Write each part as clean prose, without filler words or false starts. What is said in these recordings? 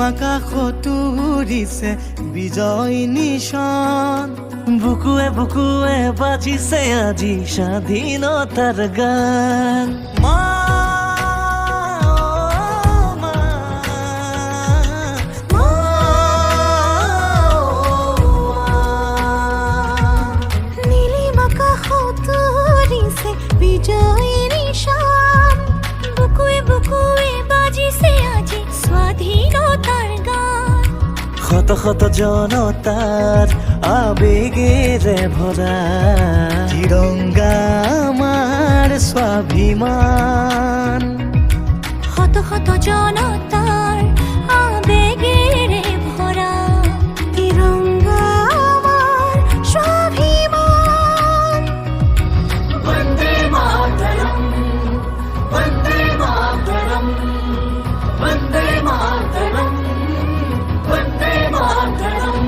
আকাশতো উৰিছে বিজয় নিশান, বুকুৱে বুকুৱে বাজিছে আজি স্বাধীনতাৰ গান। মা বিজয় নিশান, বুকুৱে বুকুৱে বাজিছে আজি স্বাধীনতাৰ গান। শত শত জনতাৰ আবেগেৰে ভৰা তিৰংগা আমাৰ স্বাভিমান। শত শত জনতাৰ আবেগেৰে ভৰা তিৰংগা আমাৰ স্বাভিমান। वन्दे मातरम्, वन्दे मातरम्, वन्दे मातरम्, वन्दे मातरम्।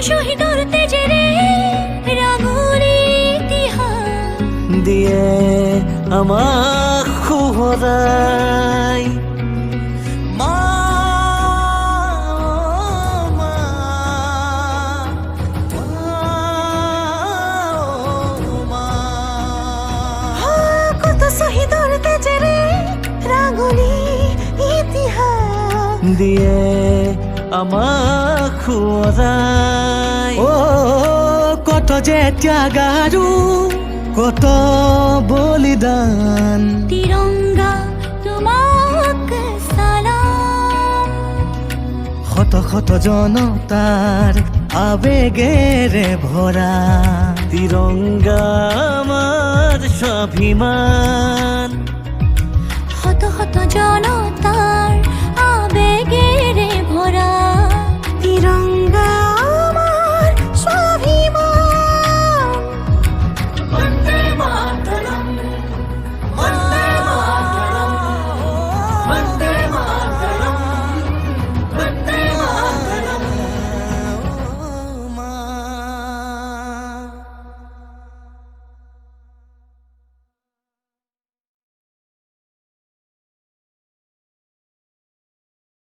শহীদৰ তেজেৰে ৰাঙলী ইতিহাস দিয়ে আমাক সোঁৱৰাই। মা মা, মা, কত শহীদৰ তেজেৰে ৰাঙলী ইতিহাস দিয়ে আমাক সোঁৱৰাই। কত যে ত্যাগ আৰু কত বলিদান, তিৰংগা তোমাক সালাম। শত শত জনতাৰ আবেগেৰে ভৰা তিৰংগা আমাৰ স্বাভিমান। শত শত জনতা